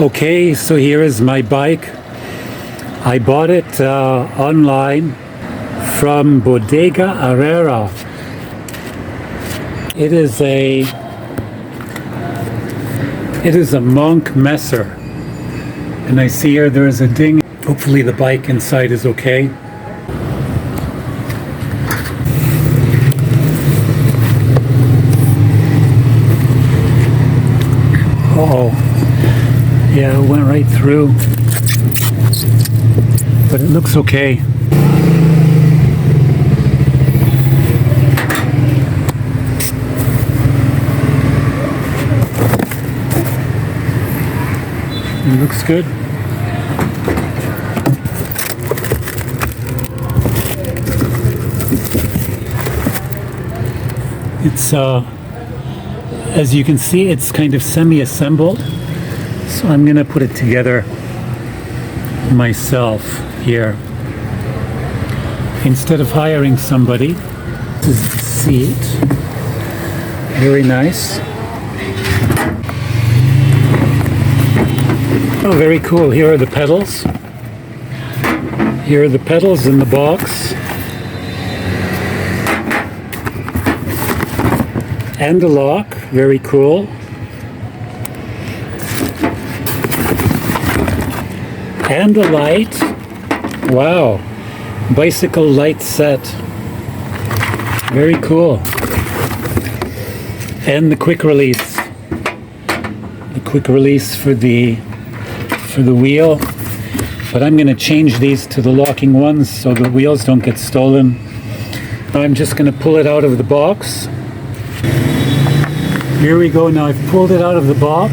Okay, so here is my bike. I bought it online from Bodega Herrera. It is a Monk Messer, and I see here there is a ding. Hopefully the bike inside is okay. Oh, yeah, it went right through, but it looks okay. It looks good. It's as you can see, it's kind of semi-assembled, so I'm gonna put it together myself here instead of hiring somebody. This is the seat, very nice. Oh, very cool. Here are the pedals. Here are the pedals in the box. And a lock. Very cool. And a light. Wow. Bicycle light set. Very cool. And the quick release. The quick release for the wheel, but I'm going to change these to the locking ones so the wheels don't get stolen. I'm just going to pull it out of the box. Here we go. Now I've pulled it out of the box,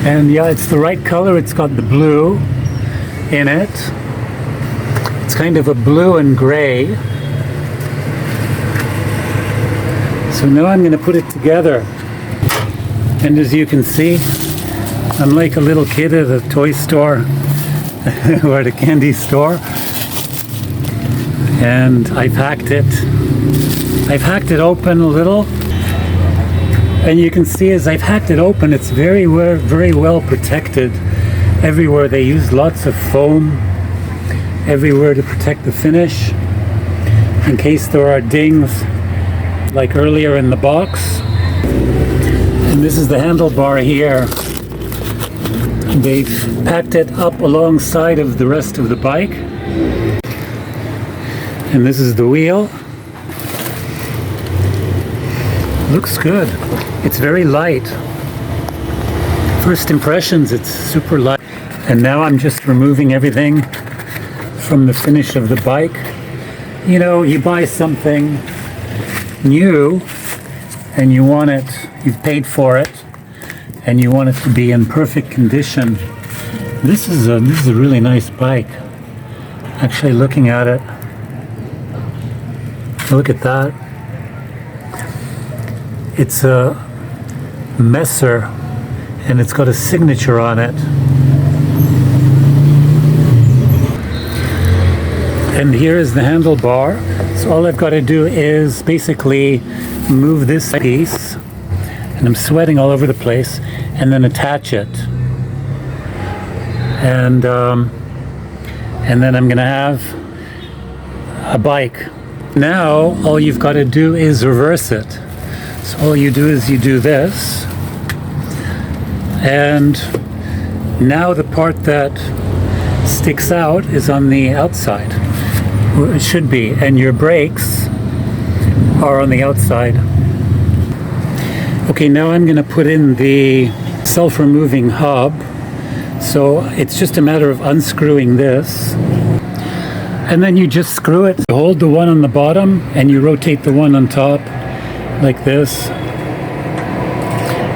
and yeah, it's the right color. It's got the blue in it. It's kind of a blue and gray. So now I'm going to put it together, and as you can see, I'm like a little kid at a toy store or at a candy store, and I've hacked it open a little, and you can see as I've hacked it open, it's very well protected everywhere. They use lots of foam everywhere to protect the finish in case there are dings like earlier in the box. And this is the handlebar here. They've packed it up alongside of the rest of the bike. And this is the wheel. Looks good. It's very light. First impressions, it's super light. And now I'm just removing everything from the finish of the bike. You know, you buy something new and you want it, you've paid for it, and you want it to be in perfect condition. This is a really nice bike. Actually, looking at it, look at that. It's a Messer, and it's got a signature on it. And here is the handlebar. So all I've got to do is basically move this piece, and I'm sweating all over the place, and then attach it. And then I'm gonna have a bike. Now all you've got to do is reverse it. So all you do is you do this, and now the part that sticks out is on the outside. It should be, and your brakes are on the outside. Okay, now I'm going to put in the self-removing hub. So it's just a matter of unscrewing this, and then you just screw it. You hold the one on the bottom and you rotate the one on top like this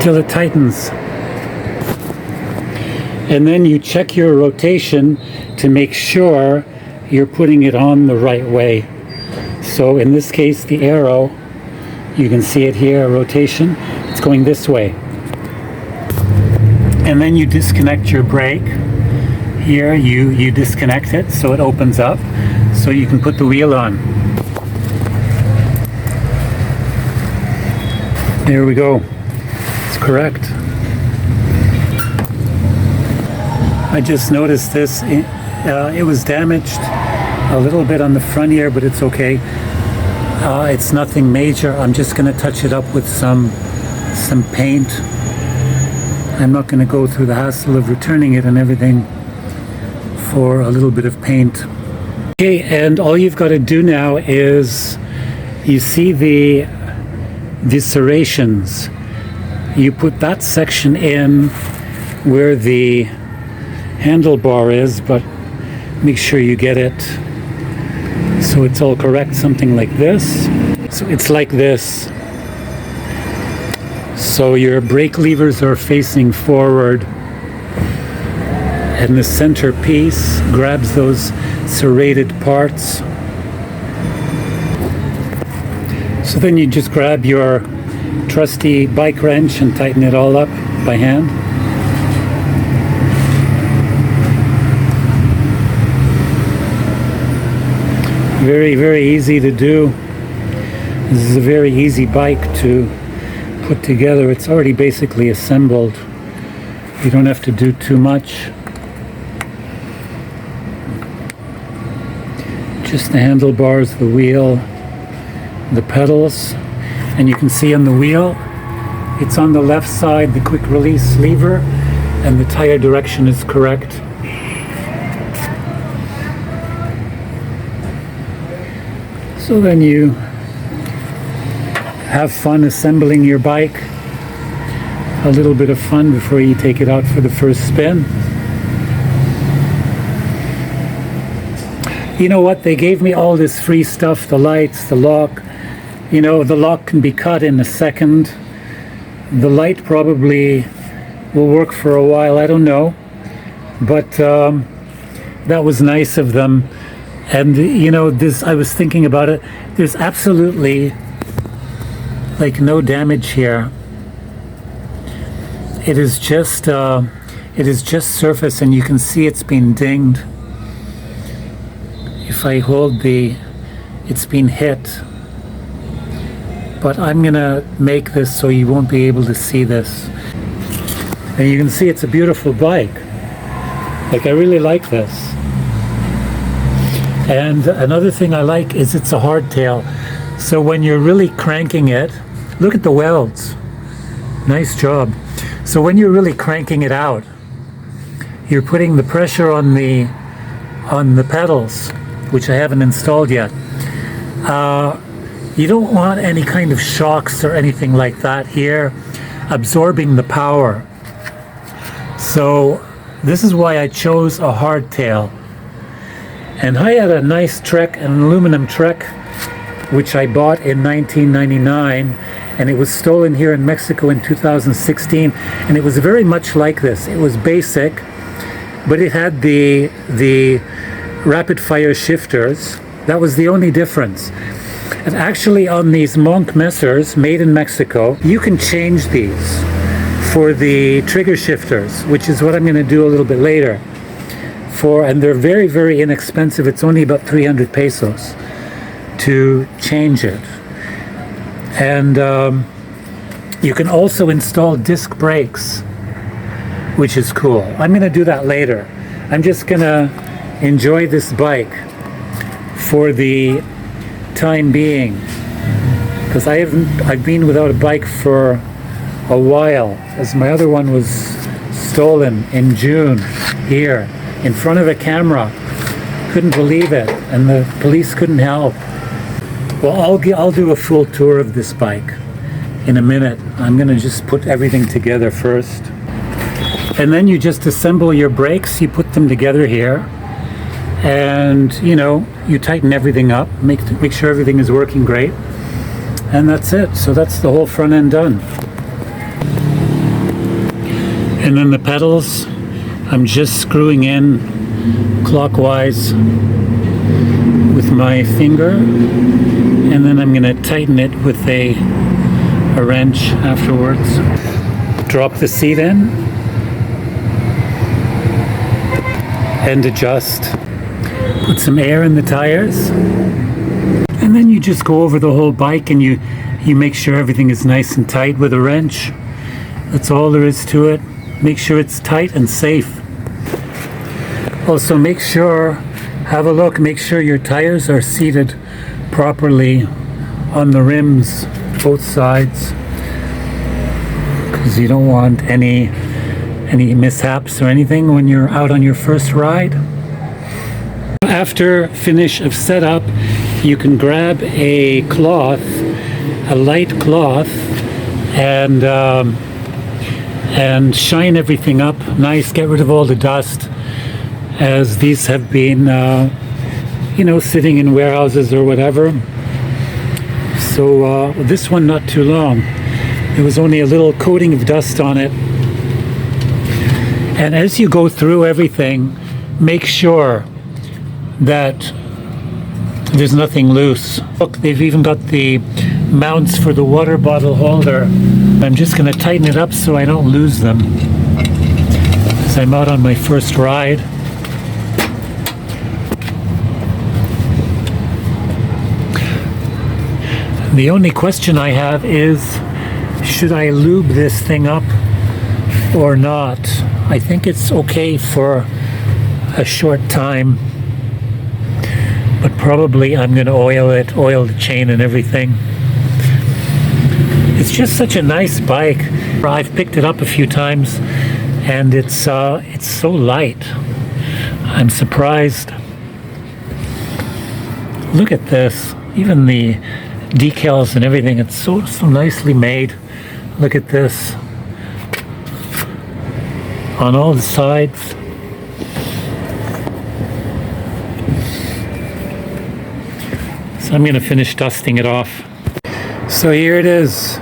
till it tightens. And then you check your rotation to make sure you're putting it on the right way. So in this case, the arrow, you can see it here, rotation, it's going this way. And then you disconnect your brake. Here you disconnect it so it opens up so you can put the wheel on. There we go. It's correct. I just noticed this. It was damaged a little bit on the front here, but it's okay. It's nothing major. I'm just going to touch it up with some paint. I'm not going to go through the hassle of returning it and everything for a little bit of paint. Okay, and all you've got to do now is, you see the serrations. You put that section in where the handlebar is, but make sure you get it so it's all correct, something like this. So it's like this. So your brake levers are facing forward, and the center piece grabs those serrated parts. So then you just grab your trusty bike wrench and tighten it all up by hand. Very, very easy to do. This is a very easy bike to put together. It's already basically assembled. You don't have to do too much. Just the handlebars, the wheel, the pedals, and you can see on the wheel, it's on the left side, the quick release lever, and the tire direction is correct. So then you have fun assembling your bike, a little bit of fun before you take it out for the first spin. You know what, they gave me all this free stuff, the lights, the lock. You know, the lock can be cut in a second. The light probably will work for a while, I don't know. But that was nice of them. And you know, this, I was thinking about it, there's absolutely like no damage here. It is just surface, and you can see it's been dinged. If I hold it's been hit. But I'm gonna make this so you won't be able to see this. And you can see it's a beautiful bike. Like, I really like this. And another thing I like is it's a hardtail. So when you're really cranking it, look at the welds. Nice job. So when you're really cranking it out, you're putting the pressure on the pedals, which I haven't installed yet. You don't want any kind of shocks or anything like that here absorbing the power. So this is why I chose a hardtail. And I had a nice Trek, an aluminum Trek, which I bought in 1999, and it was stolen here in Mexico in 2016, and it was very much like this. It was basic, but it had the rapid fire shifters. That was the only difference. And actually on these Monk Messers made in Mexico, you can change these for the trigger shifters, which is what I'm going to do a little bit later. And they're very, very inexpensive. It's only about 300 pesos to change it. And you can also install disc brakes, which is cool. I'm going to do that later. I'm just going to enjoy this bike for the time being, because I've been without a bike for a while, as my other one was stolen in June here in front of a camera. Couldn't believe it, and the police couldn't help. Well, I'll do a full tour of this bike in a minute. I'm going to just put everything together first, and then you just assemble your brakes. You put them together here, and you know, you tighten everything up, make sure everything is working great, and that's it. So that's the whole front end done. And then the pedals, I'm just screwing in clockwise with my finger, and then I'm going to tighten it with a wrench afterwards. Drop the seat in and adjust. Put some air in the tires, and then you just go over the whole bike, and you make sure everything is nice and tight with a wrench. That's all there is to it. Make sure it's tight and safe. Also have a look, make sure your tires are seated properly on the rims, both sides, because you don't want any mishaps or anything when you're out on your first ride. After finish of setup, you can grab a cloth, a light cloth, and shine everything up nice, get rid of all the dust, as these have been sitting in warehouses or whatever. So this one not too long. There was only a little coating of dust on it. And as you go through everything, make sure that there's nothing loose. Look, they've even got the mounts for the water bottle holder. I'm just going to tighten it up so I don't lose them, as I'm out on my first ride. The only question I have is, should I lube this thing up or not? I think it's okay for a short time, but probably I'm going to oil the chain and everything. It's just such a nice bike. I've picked it up a few times, and it's so light. I'm surprised. Look at this. Even the decals and everything, it's so nicely made. Look at this on all the sides. So I'm going to finish dusting it off. So here it is,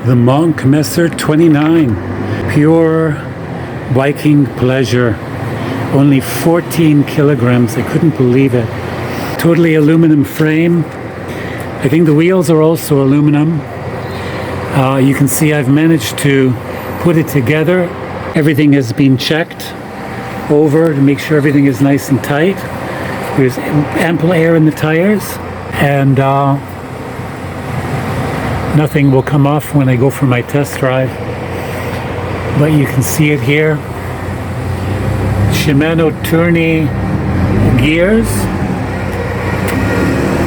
the Monk Messer 29, pure biking pleasure. Only 14 kilograms. I couldn't believe it. Totally aluminum frame. I think the wheels are also aluminum. You can see I've managed to put it together. Everything has been checked over to make sure everything is nice and tight. There's ample air in the tires, and nothing will come off when I go for my test drive. But you can see it here. Shimano Tourney gears.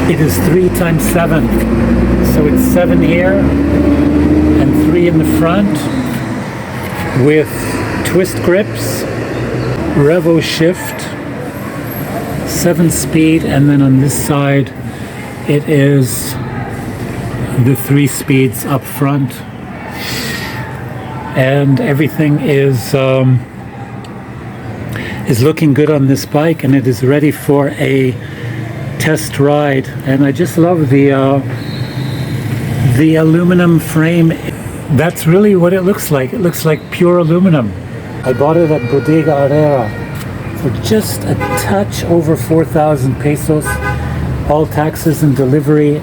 It is 3x7, so it's 7 here and 3 in the front, with twist grips, revo shift, 7-speed, and then on this side it is the 3 speeds up front, and everything is looking good on this bike, and it is ready for a test ride. And I just love the aluminum frame. That's really what it looks like. It looks like pure aluminum. I bought it at Bodega Herrera for just a touch over 4,000 pesos, all taxes and delivery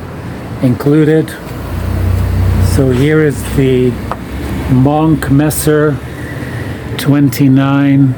included. So here is the Monk Messer 29